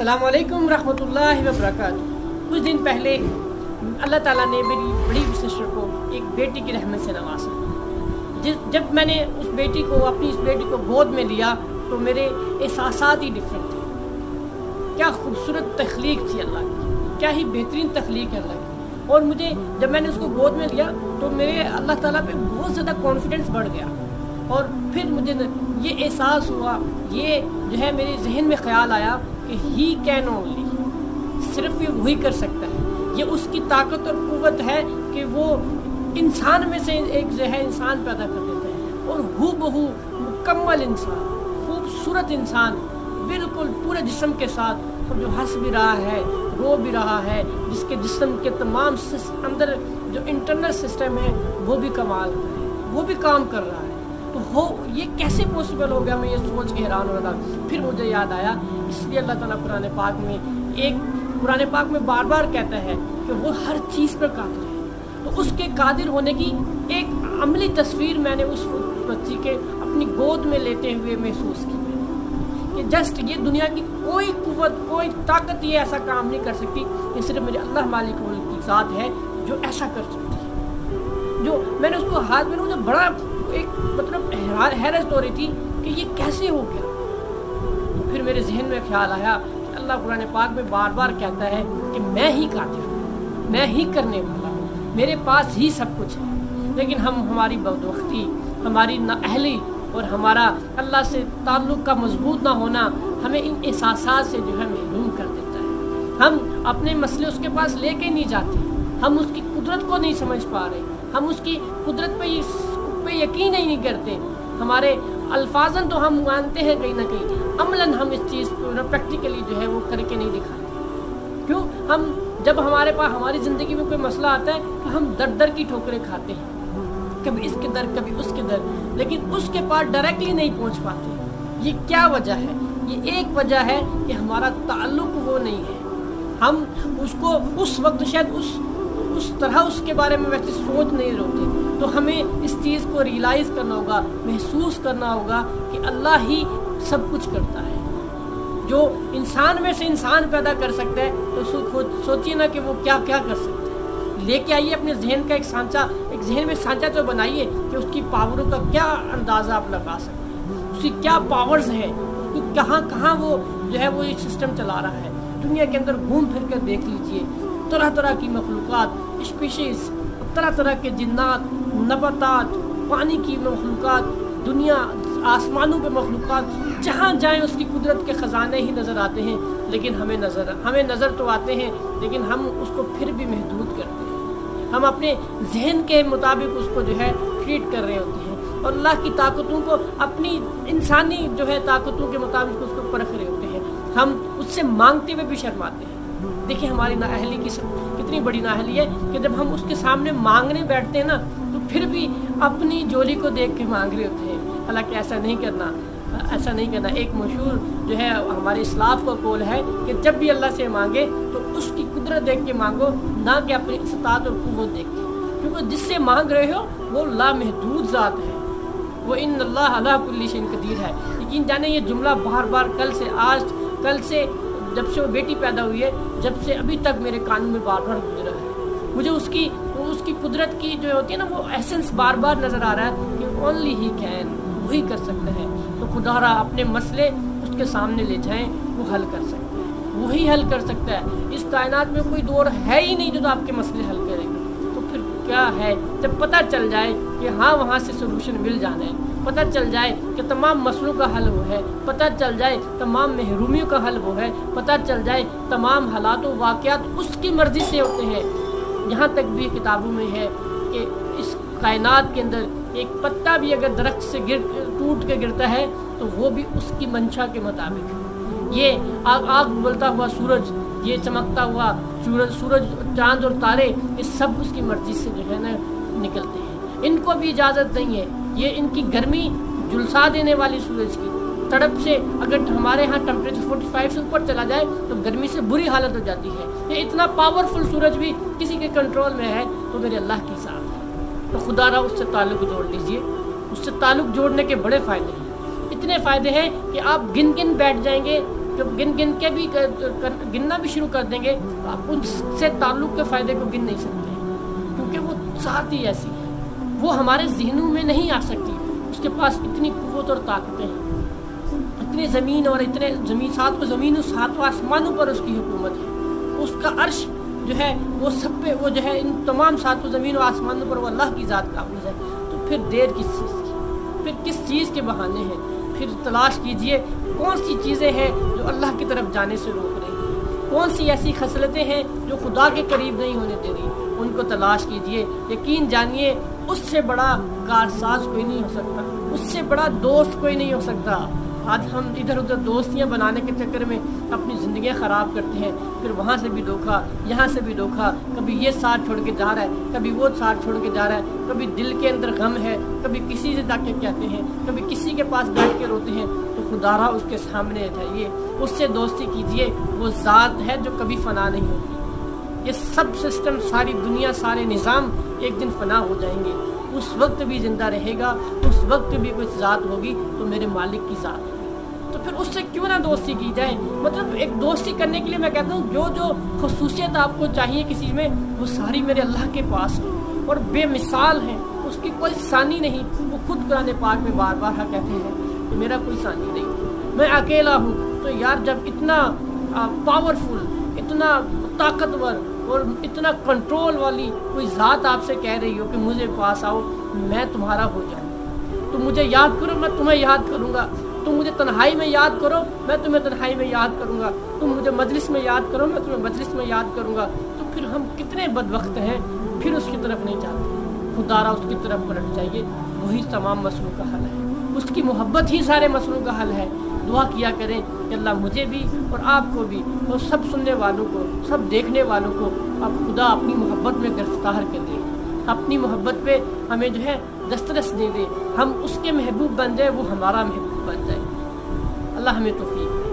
अस्सलामु अलैकुम रहमतुल्लाहि व बरकातुहू। कुछ दिन पहले अल्लाह ताला ने मेरी बड़ी सिस्टर को एक बेटी की रहमत से नवाजा। जब मैंने अपनी इस बेटी को गोद में लिया तो मेरे एहसासात ही डिफरेंट थे। क्या खूबसूरत तख्लीक थी अल्लाह की, क्या ही बेहतरीन तख्लीक है अल्लाह की। और मुझे जब मैंने उसको गोद में लिया तो मेरे अल्लाह ताला पे बहुत ज़्यादा कॉन्फिडेंस बढ़ गया। और फिर मुझे ये एहसास हुआ, ये जो है मेरे जहन में ख्याल आया कि ही कैन ओनली, सिर्फ ये वही कर सकता है। ये उसकी ताकत और क़ुव्वत है कि वो इंसान में से एक जो है इंसान पैदा कर देता है और हू बहू मुकम्मल इंसान, खूबसूरत इंसान, बिल्कुल पूरे जिस्म के साथ, जो हंस भी रहा है, रो भी रहा है, जिसके जिस्म के तमाम अंदर जो इंटरनल सिस्टम है वो भी कमाल का है, वो भी काम कर रहा है। तो ये कैसे पॉसिबल हो गया, मैं ये सोच के हैरान हो रहा था। फिर मुझे याद आया, इसलिए अल्लाह ताला कुरान पाक में बार बार कहता है कि वो हर चीज़ पर कादिर है। तो उसके कादिर होने की एक अमली तस्वीर मैंने उस बच्ची के अपनी गोद में लेते हुए महसूस की कि जस्ट ये दुनिया की कोई कुव्वत, कोई ताकत ये ऐसा काम नहीं कर सकती। ये सिर्फ मेरे अल्लाह मालिक की ज़ात है जो ऐसा कर सकती है। जो मैंने उसको हाथ में, मुझे बड़ा एक मतलब हैरत हो रही थी कि ये कैसे हो गया। तो फिर मेरे जहन में ख्याल आया कि अल्लाह कुरान पाक में बार बार कहता है कि मैं ही कादिर हूँ, मैं ही करने वाला हूँ, मेरे पास ही सब कुछ है। लेकिन हमारी बदबख्ती, हमारी नाअहली और हमारा अल्लाह से ताल्लुक़ का मजबूत ना होना हमें इन एहसासात से जो है महरूम कर देता है। हम अपने मसले उसके पास लेके नहीं जाते, हम उसकी कुदरत को नहीं समझ पा रहे, हम उसकी कुदरत पे यकीन ही नहीं करते। हमारे अल्फाजन तो हम मानते हैं कहीं ना कहीं, अमलन हम इस चीज़ को प्रैक्टिकली जो है वो करके नहीं दिखाते। क्यों? हम जब हमारे पास हमारी ज़िंदगी में कोई मसला आता है तो हम दर दर की ठोकरें खाते हैं, कभी इसके दर कभी उसके दर, लेकिन उसके पास डायरेक्टली नहीं पहुंच पाते। ये क्या वजह है? ये एक वजह है कि हमारा ताल्लुक़ वो नहीं है। हम उसको उस वक्त शायद उस तरह उसके बारे में वैसे सोच नहीं रहे। तो हमें इस चीज़ को रियलाइज़ करना होगा, महसूस करना होगा कि अल्लाह ही सब कुछ करता है। जो इंसान में से इंसान पैदा कर सकता है तो सोचिए ना कि वो क्या क्या कर सकता है। लेके आइए अपने जहन का एक जहन में सांचा तो बनाइए कि उसकी पावरों का क्या अंदाज़ा आप लगा सकते हैं, उसकी क्या पावर्स हैं, कहाँ कहाँ वो जो है वो ये सिस्टम चला रहा है। दुनिया के अंदर घूम फिर कर देख लीजिए, तरह तरह की मखलूक़ात, स्पीशीज़, तरह तरह के जिन्नात, नबातात, पानी की मखलूक़ात, दुनिया आसमानों पे मखलूक़ात, जहाँ जाएँ उसकी कुदरत के ख़जाने ही नज़र आते हैं। लेकिन हमें नज़र तो आते हैं, लेकिन हम उसको फिर भी महदूद करते हैं। हम अपने जहन के मुताबिक उसको जो है ट्रीट कर रहे होते हैं और अल्लाह की ताकतों को अपनी इंसानी जो है ताकतों के मुताबिक उसको परख रहे होते हैं। हम उससे मांगते हुए भी शर्माते हैं। देखिए हमारी नाअहली की कितनी बड़ी नाअहली है कि जब हम उसके सामने मांगने बैठते हैं ना तो फिर भी अपनी जोली को देख के मांग रहे होते हैं। हालांकि ऐसा नहीं करना। एक मशहूर जो है हमारे इस्लाफ का कौल है कि जब भी अल्लाह से मांगे तो उसकी कुदरत देख के मांगो, ना कि अपनी इस्तात और कुव्वत देख के। क्योंकि जिससे मांग रहे हो वो लामहदूद ज़ात है, वो इन्नल्लाह अला कुल्ली शैइन कदीर है। यकीन जाने ये जुमला बार बार कल से जब से वो बेटी पैदा हुई है, जब से अभी तक मेरे कान में बार बार गुजरा है। मुझे उसकी कुदरत की जो होती है ना वो एसेंस बार बार नज़र आ रहा है कि ओनली ही कैन, वही कर सकते हैं। तो खुदारा अपने मसले उसके सामने ले जाएं, वो हल कर सकता है, वही हल कर सकता है। इस कायनात में कोई दौर है ही नहीं जो आपके मसले हल करेगा। तो फिर क्या है, जब पता चल जाए कि हाँ वहाँ से सोल्यूशन मिल जाना है, पता चल जाए कि तमाम मसलों का हल वो है, पता चल जाए तमाम महरूमियों का हल वो है, पता चल जाए तमाम हालात व वाक़यात उसकी मर्ज़ी से होते हैं। यहाँ तक भी किताबों में है कि इस कायनात के अंदर एक पत्ता भी अगर दरख्त से टूट के गिरता है तो वो भी उसकी मंशा के मुताबिक। ये आग उबलता हुआ सूरज, ये चमकता हुआ सूरज, चाँद और तारे, ये सब उसकी मर्ज़ी से जो है ना निकलते हैं। इनको भी इजाज़त नहीं है। ये इनकी गर्मी झुलसा देने वाली सूरज की तड़प से अगर हमारे यहाँ टेम्परेचर 45 से ऊपर चला जाए तो गर्मी से बुरी हालत हो जाती है। ये इतना पावरफुल सूरज भी किसी के कंट्रोल में है तो मेरे अल्लाह की ज़ात है। तो खुदारा उससे ताल्लुक़ जोड़ लीजिए। उससे ताल्लुक़ जोड़ने के बड़े फ़ायदे हैं, इतने फ़ायदे हैं कि आप गिन बैठ जाएंगे जब गिन गिन के भी गिनना भी शुरू कर देंगे तो आप उनसे ताल्लुक़ के फ़ायदे को गिन नहीं सकते, क्योंकि वो ज़ात ही ऐसी है, वो हमारे ज़हनों में नहीं आ सकती। उसके पास इतनी क़ुव्वत और ताकतें हैं, इतनी ज़मीन और इतने सातों ज़मीन और सातों आसमानों पर उसकी हुकूमत है। उसका अर्श जो है वो सब पे, वो जो है इन तमाम सातों ज़मीन और आसमानों पर वो अल्लाह की ज़ात काबिज़ है। तो फिर देर किस चीज़ की, फिर किस चीज़ के बहाने हैं? फिर तलाश कीजिए कौन सी चीज़ें हैं जो अल्लाह की तरफ जाने से रोक रही हैं, कौन सी ऐसी खसलतें हैं जो खुदा के करीब नहीं होने दे रही, उनको तलाश कीजिए। यकीन जानिए उससे बड़ा कारसाज कोई नहीं हो सकता, उससे बड़ा दोस्त कोई नहीं हो सकता। आज हम इधर उधर दोस्तियां बनाने के चक्कर में अपनी ज़िंदगियां ख़राब करते हैं, फिर वहाँ से भी धोखा, यहाँ से भी धोखा, कभी ये साथ छोड़ के जा रहा है, कभी वो साथ छोड़ के जा रहा है, कभी दिल के अंदर गम है, कभी किसी से जाके कहते हैं, कभी किसी के पास बैठ के रोते हैं। तो खुदारा उसके सामने जाइए, उससे दोस्ती कीजिए, वो ज़ात है जो कभी फ़ना नहीं होगी। ये सब सिस्टम, सारी दुनिया, सारे निज़ाम एक दिन फ़ना हो जाएंगे, उस वक्त भी ज़िंदा रहेगा, उस वक्त भी कोई ज़ात होगी तो मेरे मालिक की ज़ात। तो फिर उससे क्यों ना दोस्ती की जाए। मतलब एक दोस्ती करने के लिए मैं कहता हूँ जो जो खसूसियत आपको चाहिए किसी में, वो सारी मेरे अल्लाह के पास है और बेमिसाल है, उसकी कोई सानी नहीं। वो खुद कुरान पाक में बार बार कहते हैं कि मेरा कोई सानी नहीं, मैं अकेला हूँ। तो यार जब इतना पावरफुल, इतना ताकतवर और इतना कंट्रोल वाली कोई ज़ात आपसे कह रही हो कि मुझे पास आओ, मैं तुम्हारा हो जाऊँ, तुम मुझे याद करो, मैं तुम्हें याद करूँगा, तुम मुझे तन्हाई में याद करो, मैं तुम्हें तन्हाई में याद करूँगा, तुम मुझे मजलिस में याद करो, मैं तुम्हें मजलिस में याद करूँगा, तो फिर हम कितने बदबख्त हैं, फिर उसकी तरफ नहीं जाते। खुदारा उसकी तरफ पलट जाइए, वही तमाम मसलों का हल है, उसकी मोहब्बत ही सारे मसलों का हल है। दुआ किया करें कि अल्लाह मुझे भी और आपको भी और सब सुनने वालों को, सब देखने वालों को अब खुदा अपनी मोहब्बत में गिरफ्तार कर दे, अपनी मोहब्बत पे हमें जो है दस्तरस दे दे, हम उसके महबूब बन जाए, वो हमारा महबूब बन जाए। अल्लाह हमें तौफीक